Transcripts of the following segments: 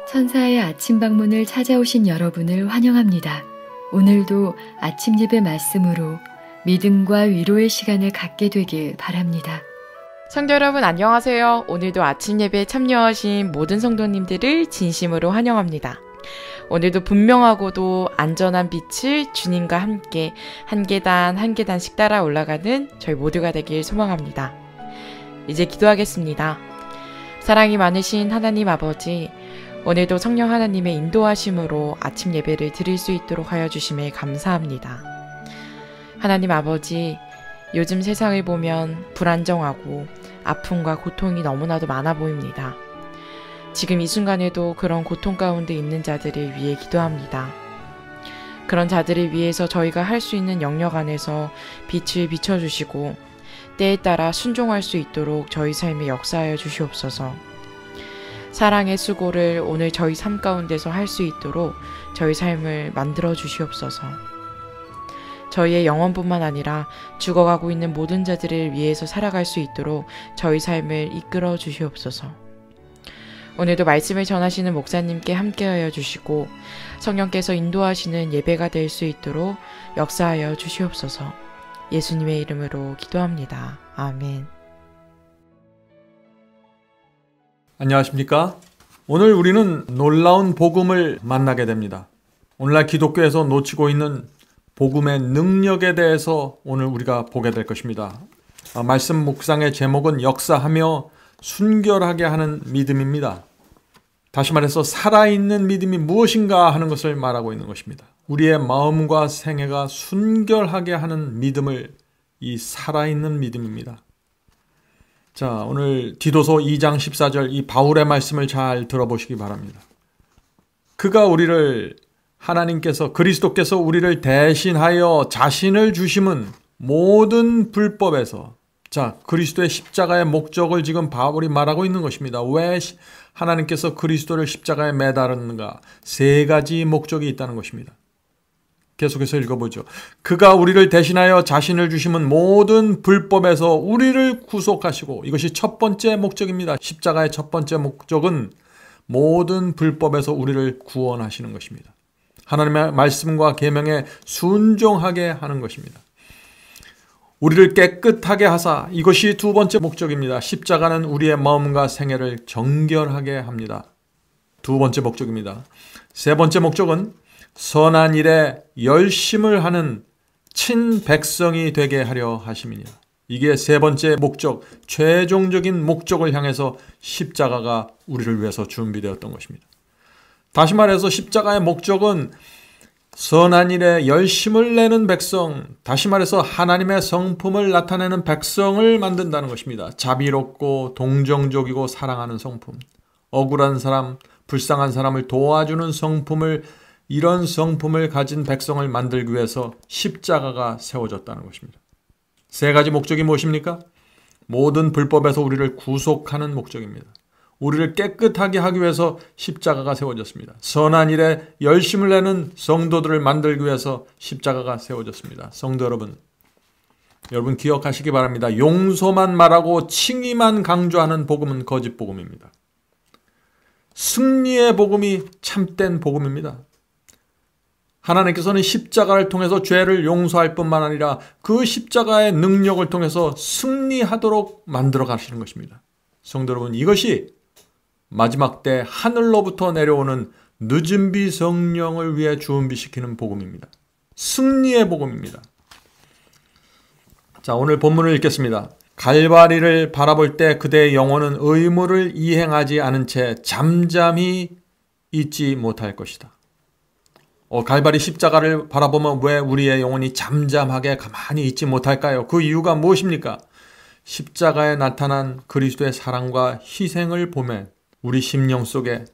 천사의 아침 방문을 찾아오신 여러분을 환영합니다. 오늘도 아침 예배 말씀으로 믿음과 위로의 시간을 갖게 되길 바랍니다. 성도 여러분 안녕하세요. 오늘도 아침 예배에 참여하신 모든 성도님들을 진심으로 환영합니다. 오늘도 분명하고도 안전한 빛을 주님과 함께 한 계단 한 계단씩 따라 올라가는 저희 모두가 되길 소망합니다. 이제 기도하겠습니다. 사랑이 많으신 하나님 아버지, 오늘도 성령 하나님의 인도하심으로 아침 예배를 드릴 수 있도록 하여 주심에 감사합니다. 하나님 아버지, 요즘 세상을 보면 불안정하고 아픔과 고통이 너무나도 많아 보입니다. 지금 이 순간에도 그런 고통 가운데 있는 자들을 위해 기도합니다. 그런 자들을 위해서 저희가 할 수 있는 영역 안에서 빛을 비춰주시고 때에 따라 순종할 수 있도록 저희 삶에 역사하여 주시옵소서. 사랑의 수고를 오늘 저희 삶 가운데서 할 수 있도록 저희 삶을 만들어 주시옵소서. 저희의 영혼뿐만 아니라 죽어가고 있는 모든 자들을 위해서 살아갈 수 있도록 저희 삶을 이끌어 주시옵소서. 오늘도 말씀을 전하시는 목사님께 함께하여 주시고 성령께서 인도하시는 예배가 될 수 있도록 역사하여 주시옵소서. 예수님의 이름으로 기도합니다. 아멘. 안녕하십니까? 오늘 우리는 놀라운 복음을 만나게 됩니다. 오늘날 기독교에서 놓치고 있는 복음의 능력에 대해서 오늘 우리가 보게 될 것입니다. 말씀 묵상의 제목은 역사하며 순결하게 하는 믿음입니다. 다시 말해서 살아있는 믿음이 무엇인가 하는 것을 말하고 있는 것입니다. 우리의 마음과 생애가 순결하게 하는 믿음을 이 살아있는 믿음입니다. 자, 오늘 디도서 2장 14절 이 바울의 말씀을 잘 들어보시기 바랍니다. 그가 우리를 하나님께서 그리스도께서 우리를 대신하여 자신을 주심은 모든 불법에서, 자, 그리스도의 십자가의 목적을 지금 바울이 말하고 있는 것입니다. 왜 하나님께서 그리스도를 십자가에 매달았는가? 세 가지 목적이 있다는 것입니다. 계속해서 읽어보죠. 그가 우리를 대신하여 자신을 주심은 모든 불법에서 우리를 구속하시고, 이것이 첫 번째 목적입니다. 십자가의 첫 번째 목적은 모든 불법에서 우리를 구원하시는 것입니다. 하나님의 말씀과 계명에 순종하게 하는 것입니다. 우리를 깨끗하게 하사, 이것이 두 번째 목적입니다. 십자가는 우리의 마음과 생애를 정결하게 합니다. 두 번째 목적입니다. 세 번째 목적은 선한 일에 열심을 하는 친백성이 되게 하려 하심이니라. 이게 세 번째 목적, 최종적인 목적을 향해서 십자가가 우리를 위해서 준비되었던 것입니다. 다시 말해서 십자가의 목적은 선한 일에 열심을 내는 백성, 다시 말해서 하나님의 성품을 나타내는 백성을 만든다는 것입니다. 자비롭고 동정적이고 사랑하는 성품, 억울한 사람, 불쌍한 사람을 도와주는 성품을, 이런 성품을 가진 백성을 만들기 위해서 십자가가 세워졌다는 것입니다. 세 가지 목적이 무엇입니까? 모든 불법에서 우리를 구속하는 목적입니다. 우리를 깨끗하게 하기 위해서 십자가가 세워졌습니다. 선한 일에 열심을 내는 성도들을 만들기 위해서 십자가가 세워졌습니다. 성도 여러분, 여러분 기억하시기 바랍니다. 용서만 말하고 칭의만 강조하는 복음은 거짓 복음입니다. 승리의 복음이 참된 복음입니다. 하나님께서는 십자가를 통해서 죄를 용서할 뿐만 아니라 그 십자가의 능력을 통해서 승리하도록 만들어 가시는 것입니다. 성도 여러분, 이것이 마지막 때 하늘로부터 내려오는 늦은 비 성령을 위해 준비시키는 복음입니다. 승리의 복음입니다. 자, 오늘 본문을 읽겠습니다. 갈바리를 바라볼 때 그대의 영혼은 의무를 이행하지 않은 채 잠잠히 있지 못할 것이다. 갈바리 십자가를 바라보면 왜 우리의 영혼이 잠잠하게 가만히 있지 못할까요? 그 이유가 무엇입니까? 십자가에 나타난 그리스도의 사랑과 희생을 보면 우리 심령 속에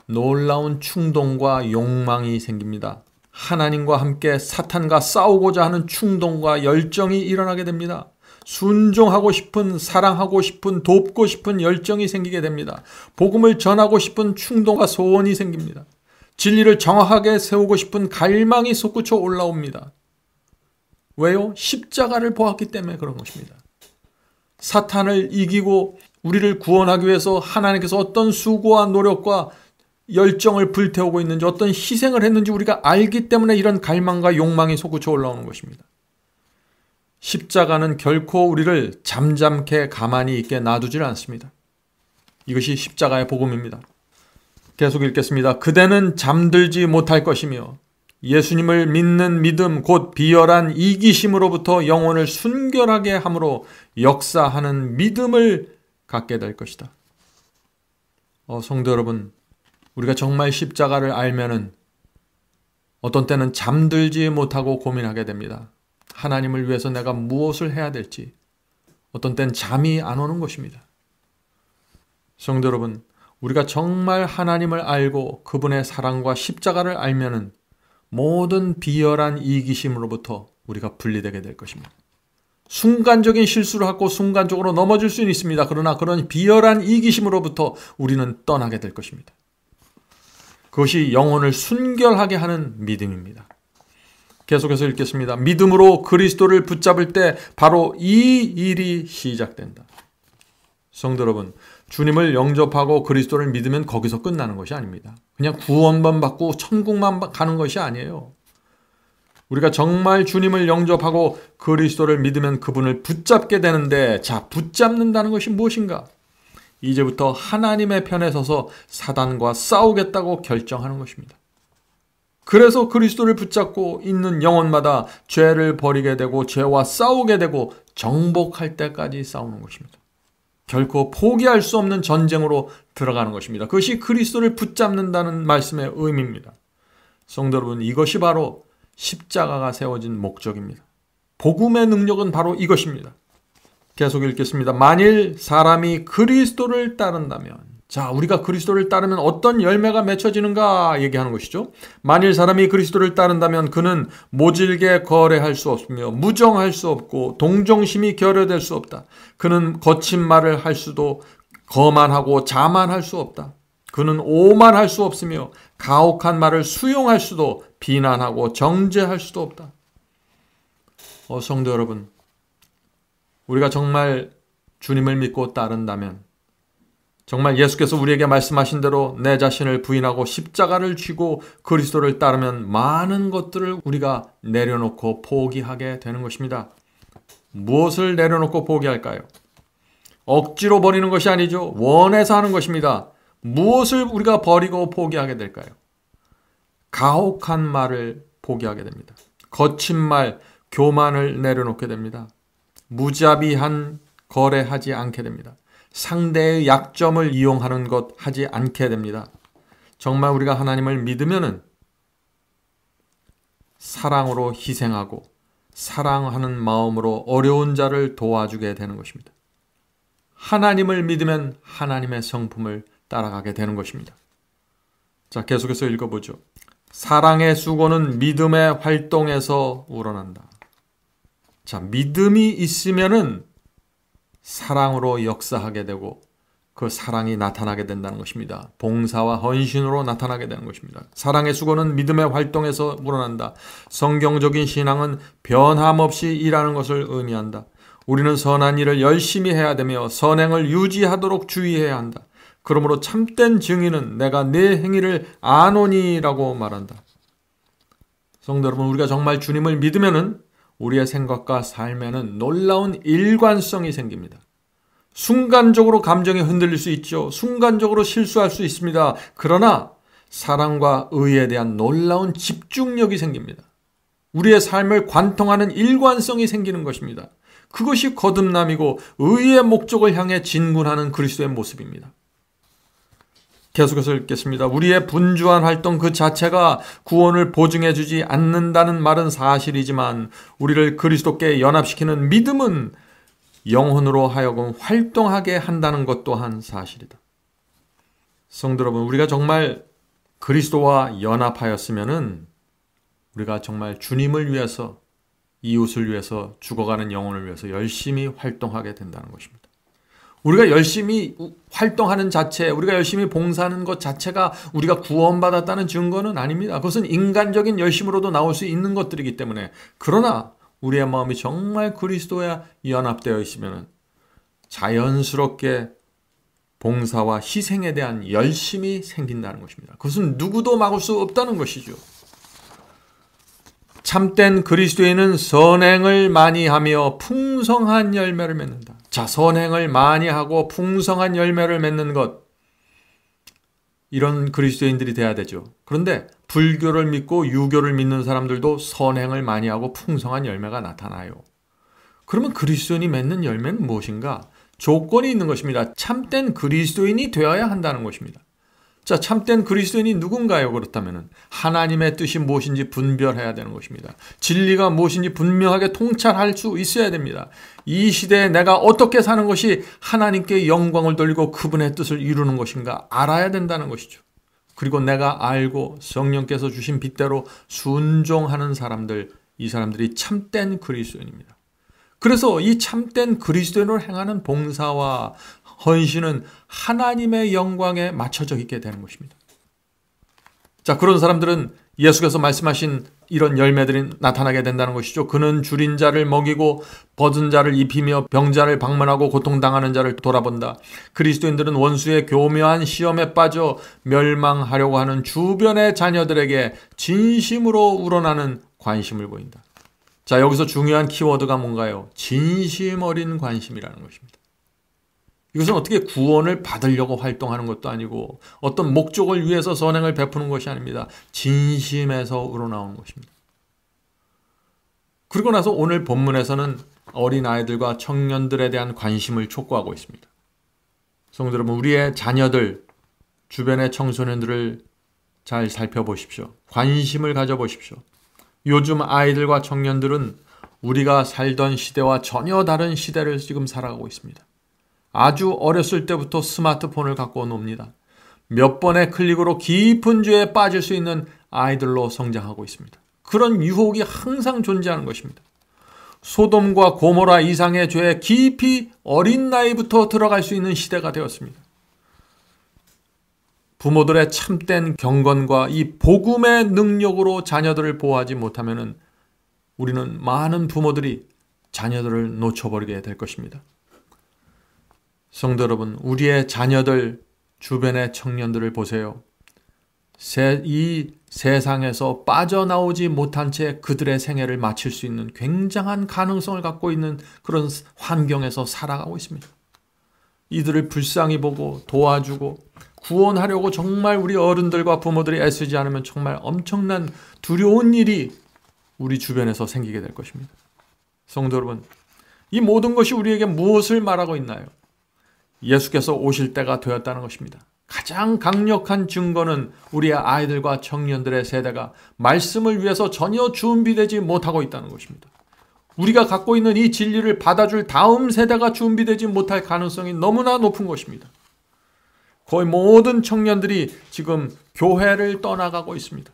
놀라운 충동과 욕망이 생깁니다. 하나님과 함께 사탄과 싸우고자 하는 충동과 열정이 일어나게 됩니다. 순종하고 싶은, 사랑하고 싶은, 돕고 싶은 열정이 생기게 됩니다. 복음을 전하고 싶은 충동과 소원이 생깁니다. 진리를 정확하게 세우고 싶은 갈망이 솟구쳐 올라옵니다. 왜요? 십자가를 보았기 때문에 그런 것입니다. 사탄을 이기고 우리를 구원하기 위해서 하나님께서 어떤 수고와 노력과 열정을 불태우고 있는지, 어떤 희생을 했는지 우리가 알기 때문에 이런 갈망과 욕망이 솟구쳐 올라오는 것입니다. 십자가는 결코 우리를 잠잠케 가만히 있게 놔두질 않습니다. 이것이 십자가의 복음입니다. 계속 읽겠습니다. 그대는 잠들지 못할 것이며 예수님을 믿는 믿음 곧 비열한 이기심으로부터 영혼을 순결하게 함으로 역사하는 믿음을 갖게 될 것이다. 성도 여러분, 우리가 정말 십자가를 알면은 어떤 때는 잠들지 못하고 고민하게 됩니다. 하나님을 위해서 내가 무엇을 해야 될지 어떤 때는 잠이 안 오는 것입니다. 성도 여러분, 우리가 정말 하나님을 알고 그분의 사랑과 십자가를 알면은 모든 비열한 이기심으로부터 우리가 분리되게 될 것입니다. 순간적인 실수를 하고 순간적으로 넘어질 수는 있습니다. 그러나 그런 비열한 이기심으로부터 우리는 떠나게 될 것입니다. 그것이 영혼을 순결하게 하는 믿음입니다. 계속해서 읽겠습니다. 믿음으로 그리스도를 붙잡을 때 바로 이 일이 시작된다. 성도 여러분, 주님을 영접하고 그리스도를 믿으면 거기서 끝나는 것이 아닙니다. 그냥 구원만 받고 천국만 가는 것이 아니에요. 우리가 정말 주님을 영접하고 그리스도를 믿으면 그분을 붙잡게 되는데, 자, 붙잡는다는 것이 무엇인가? 이제부터 하나님의 편에 서서 사단과 싸우겠다고 결정하는 것입니다. 그래서 그리스도를 붙잡고 있는 영혼마다 죄를 버리게 되고 죄와 싸우게 되고 정복할 때까지 싸우는 것입니다. 결코 포기할 수 없는 전쟁으로 들어가는 것입니다. 그것이 그리스도를 붙잡는다는 말씀의 의미입니다. 성도 여러분, 이것이 바로 십자가가 세워진 목적입니다. 복음의 능력은 바로 이것입니다. 계속 읽겠습니다. 만일 사람이 그리스도를 따른다면, 자, 우리가 그리스도를 따르면 어떤 열매가 맺혀지는가 얘기하는 것이죠. 만일 사람이 그리스도를 따른다면 그는 모질게 거래할 수 없으며 무정할 수 없고 동정심이 결여될 수 없다. 그는 거친 말을 할 수도 거만하고 자만할 수 없다. 그는 오만할 수 없으며 가혹한 말을 수용할 수도 비난하고 정죄할 수도 없다. 성도 여러분, 우리가 정말 주님을 믿고 따른다면, 정말 예수께서 우리에게 말씀하신 대로 내 자신을 부인하고 십자가를 쥐고 그리스도를 따르면 많은 것들을 우리가 내려놓고 포기하게 되는 것입니다. 무엇을 내려놓고 포기할까요? 억지로 버리는 것이 아니죠. 원해서 하는 것입니다. 무엇을 우리가 버리고 포기하게 될까요? 가혹한 말을 포기하게 됩니다. 거친 말, 교만을 내려놓게 됩니다. 무자비한 거래하지 않게 됩니다. 상대의 약점을 이용하는 것 하지 않게 됩니다. 정말 우리가 하나님을 믿으면은 사랑으로 희생하고 사랑하는 마음으로 어려운 자를 도와주게 되는 것입니다. 하나님을 믿으면 하나님의 성품을 따라가게 되는 것입니다. 자, 계속해서 읽어보죠. 사랑의 수고는 믿음의 활동에서 우러난다. 자, 믿음이 있으면은 사랑으로 역사하게 되고 그 사랑이 나타나게 된다는 것입니다. 봉사와 헌신으로 나타나게 되는 것입니다. 사랑의 수고는 믿음의 활동에서 우러난다. 성경적인 신앙은 변함없이 일하는 것을 의미한다. 우리는 선한 일을 열심히 해야 되며 선행을 유지하도록 주의해야 한다. 그러므로 참된 증인은 내가 내 행위를 아노니라고 말한다. 성도 여러분, 우리가 정말 주님을 믿으면은 우리의 생각과 삶에는 놀라운 일관성이 생깁니다. 순간적으로 감정이 흔들릴 수 있죠. 순간적으로 실수할 수 있습니다. 그러나 사랑과 의에 대한 놀라운 집중력이 생깁니다. 우리의 삶을 관통하는 일관성이 생기는 것입니다. 그것이 거듭남이고 의의 목적을 향해 진군하는 그리스도의 모습입니다. 계속해서 읽겠습니다. 우리의 분주한 활동 그 자체가 구원을 보증해 주지 않는다는 말은 사실이지만 우리를 그리스도께 연합시키는 믿음은 영혼으로 하여금 활동하게 한다는 것 또한 사실이다. 성도 여러분, 우리가 정말 그리스도와 연합하였으면은 우리가 정말 주님을 위해서, 이웃을 위해서, 죽어가는 영혼을 위해서 열심히 활동하게 된다는 것입니다. 우리가 열심히 활동하는 자체, 우리가 열심히 봉사하는 것 자체가 우리가 구원받았다는 증거는 아닙니다. 그것은 인간적인 열심으로도 나올 수 있는 것들이기 때문에, 그러나 우리의 마음이 정말 그리스도와 연합되어 있으면 자연스럽게 봉사와 희생에 대한 열심이 생긴다는 것입니다. 그것은 누구도 막을 수 없다는 것이죠. 참된 그리스도인은 선행을 많이 하며 풍성한 열매를 맺는다. 자, 선행을 많이 하고 풍성한 열매를 맺는 것, 이런 그리스도인들이 돼야 되죠. 그런데 불교를 믿고 유교를 믿는 사람들도 선행을 많이 하고 풍성한 열매가 나타나요. 그러면 그리스도인이 맺는 열매는 무엇인가? 조건이 있는 것입니다. 참된 그리스도인이 되어야 한다는 것입니다. 자, 참된 그리스도인이 누군가요? 그렇다면 하나님의 뜻이 무엇인지 분별해야 되는 것입니다. 진리가 무엇인지 분명하게 통찰할 수 있어야 됩니다. 이 시대에 내가 어떻게 사는 것이 하나님께 영광을 돌리고 그분의 뜻을 이루는 것인가 알아야 된다는 것이죠. 그리고 내가 알고 성령께서 주신 빛대로 순종하는 사람들, 이 사람들이 참된 그리스도인입니다. 그래서 이 참된 그리스도인으로 행하는 봉사와 헌신은 하나님의 영광에 맞춰져 있게 되는 것입니다. 자, 그런 사람들은 예수께서 말씀하신 이런 열매들이 나타나게 된다는 것이죠. 그는 줄인 자를 먹이고 벗은 자를 입히며 병자를 방문하고 고통당하는 자를 돌아본다. 그리스도인들은 원수의 교묘한 시험에 빠져 멸망하려고 하는 주변의 자녀들에게 진심으로 우러나는 관심을 보인다. 자, 여기서 중요한 키워드가 뭔가요? 진심 어린 관심이라는 것입니다. 이것은 어떻게 구원을 받으려고 활동하는 것도 아니고 어떤 목적을 위해서 선행을 베푸는 것이 아닙니다. 진심에서 우러나오는 것입니다. 그리고 나서 오늘 본문에서는 어린아이들과 청년들에 대한 관심을 촉구하고 있습니다. 성도 여러분, 우리의 자녀들, 주변의 청소년들을 잘 살펴보십시오. 관심을 가져보십시오. 요즘 아이들과 청년들은 우리가 살던 시대와 전혀 다른 시대를 지금 살아가고 있습니다. 아주 어렸을 때부터 스마트폰을 갖고 놉니다. 몇 번의 클릭으로 깊은 죄에 빠질 수 있는 아이들로 성장하고 있습니다. 그런 유혹이 항상 존재하는 것입니다. 소돔과 고모라 이상의 죄에 깊이 어린 나이부터 들어갈 수 있는 시대가 되었습니다. 부모들의 참된 경건과 이 복음의 능력으로 자녀들을 보호하지 못하면 우리는 많은 부모들이 자녀들을 놓쳐버리게 될 것입니다. 성도 여러분, 우리의 자녀들, 주변의 청년들을 보세요. 이 세상에서 빠져나오지 못한 채 그들의 생애를 마칠 수 있는 굉장한 가능성을 갖고 있는 그런 환경에서 살아가고 있습니다. 이들을 불쌍히 보고 도와주고 구원하려고 정말 우리 어른들과 부모들이 애쓰지 않으면 정말 엄청난 두려운 일이 우리 주변에서 생기게 될 것입니다. 성도 여러분, 이 모든 것이 우리에게 무엇을 말하고 있나요? 예수께서 오실 때가 되었다는 것입니다. 가장 강력한 증거는 우리의 아이들과 청년들의 세대가 말씀을 위해서 전혀 준비되지 못하고 있다는 것입니다. 우리가 갖고 있는 이 진리를 받아줄 다음 세대가 준비되지 못할 가능성이 너무나 높은 것입니다. 거의 모든 청년들이 지금 교회를 떠나가고 있습니다.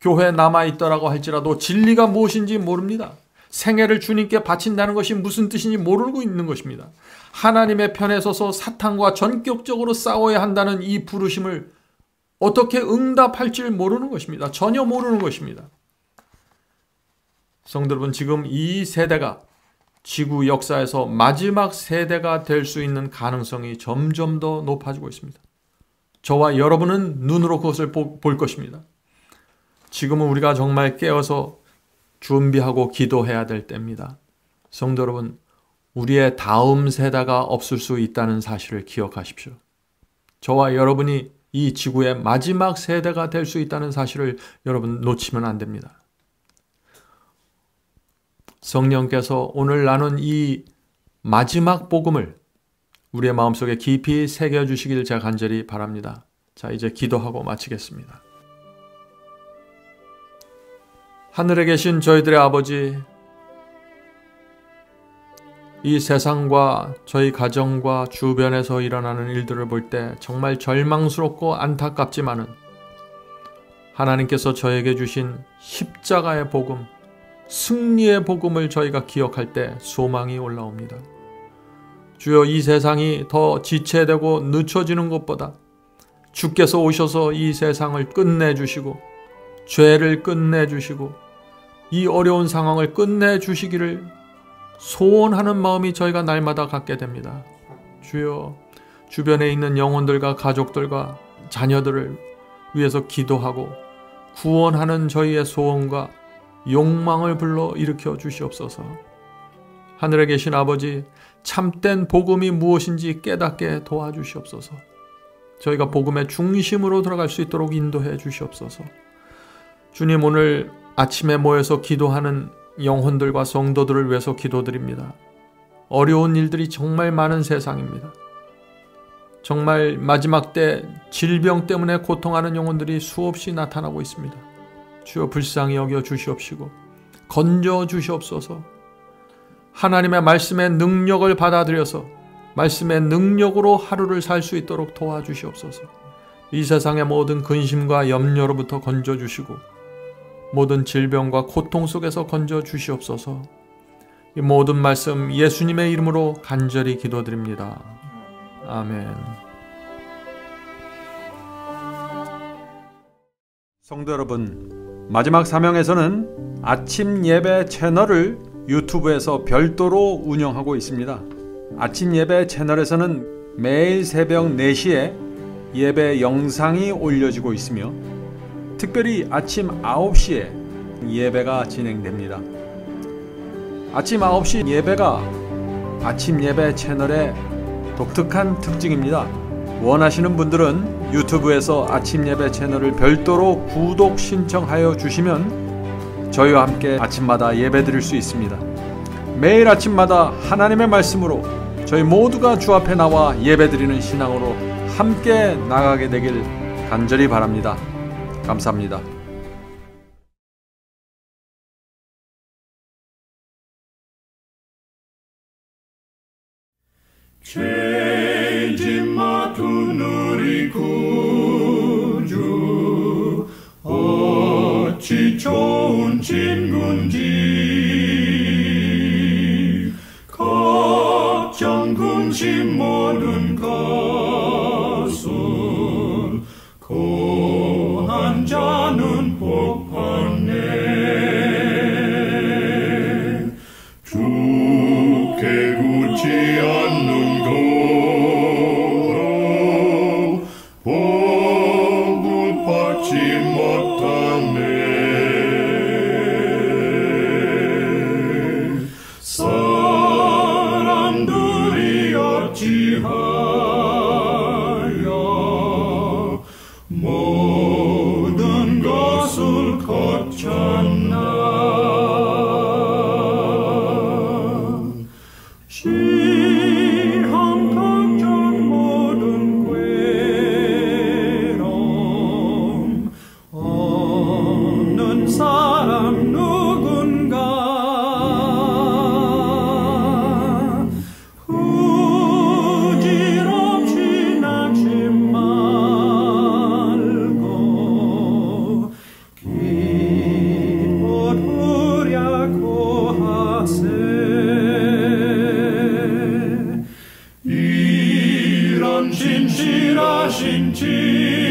교회에 남아있더라고 할지라도 진리가 무엇인지 모릅니다. 생애를 주님께 바친다는 것이 무슨 뜻인지 모르고 있는 것입니다. 하나님의 편에 서서 사탄과 전격적으로 싸워야 한다는 이 부르심을 어떻게 응답할지를 모르는 것입니다. 전혀 모르는 것입니다. 성도 여러분, 지금 이 세대가 지구 역사에서 마지막 세대가 될 수 있는 가능성이 점점 더 높아지고 있습니다. 저와 여러분은 눈으로 그것을 볼 것입니다. 지금은 우리가 정말 깨어서 준비하고 기도해야 될 때입니다. 성도 여러분, 우리의 다음 세대가 없을 수 있다는 사실을 기억하십시오. 저와 여러분이 이 지구의 마지막 세대가 될 수 있다는 사실을 여러분 놓치면 안 됩니다. 성령께서 오늘 나눈 이 마지막 복음을 우리의 마음속에 깊이 새겨주시길 제가 간절히 바랍니다. 자, 이제 기도하고 마치겠습니다. 하늘에 계신 저희들의 아버지, 이 세상과 저희 가정과 주변에서 일어나는 일들을 볼 때 정말 절망스럽고 안타깝지만은 하나님께서 저에게 주신 십자가의 복음, 승리의 복음을 저희가 기억할 때 소망이 올라옵니다. 주여, 이 세상이 더 지체되고 늦춰지는 것보다 주께서 오셔서 이 세상을 끝내주시고 죄를 끝내주시고 이 어려운 상황을 끝내주시기를 소원하는 마음이 저희가 날마다 갖게 됩니다. 주여, 주변에 있는 영혼들과 가족들과 자녀들을 위해서 기도하고 구원하는 저희의 소원과 욕망을 불러 일으켜 주시옵소서. 하늘에 계신 아버지, 참된 복음이 무엇인지 깨닫게 도와주시옵소서. 저희가 복음의 중심으로 들어갈 수 있도록 인도해 주시옵소서. 주님, 오늘 아침에 모여서 기도하는 영혼들과 성도들을 위해서 기도드립니다. 어려운 일들이 정말 많은 세상입니다. 정말 마지막 때 질병 때문에 고통하는 영혼들이 수없이 나타나고 있습니다. 주여 불쌍히 여겨 주시옵시고 건져 주시옵소서. 하나님의 말씀의 능력을 받아들여서 말씀의 능력으로 하루를 살 수 있도록 도와주시옵소서. 이 세상의 모든 근심과 염려로부터 건져 주시고 모든 질병과 고통 속에서 건져 주시옵소서. 이 모든 말씀 예수님의 이름으로 간절히 기도드립니다. 아멘. 성도 여러분, 마지막 사명에서는 아침 예배 채널을 유튜브에서 별도로 운영하고 있습니다. 아침 예배 채널에서는 매일 새벽 4시에 예배 영상이 올려지고 있으며 특별히 아침 9시에 예배가 진행됩니다. 아침 9시 예배가 아침 예배 채널의 독특한 특징입니다. 원하시는 분들은 유튜브에서 아침 예배 채널을 별도로 구독 신청하여 주시면 저희와 함께 아침마다 예배 드릴 수 있습니다. 매일 아침마다 하나님의 말씀으로 저희 모두가 주 앞에 나와 예배 드리는 신앙으로 함께 나가게 되길 간절히 바랍니다. 감사합니다. 죄짐 맡은 우리 구주 어찌 좋은 친구인지 걱정 근심 모든 것을 고난 자는 복 받네. 주께 굳지 않는 거로 복을 받지 못하네. 사람들이 어찌하여 모든 것을 거쳤나. 시험 걱정 모든 괴로움 없는 사람 누군가. 후질없이 낙심 말고 기도하려고 하세. 이런 진실하신 지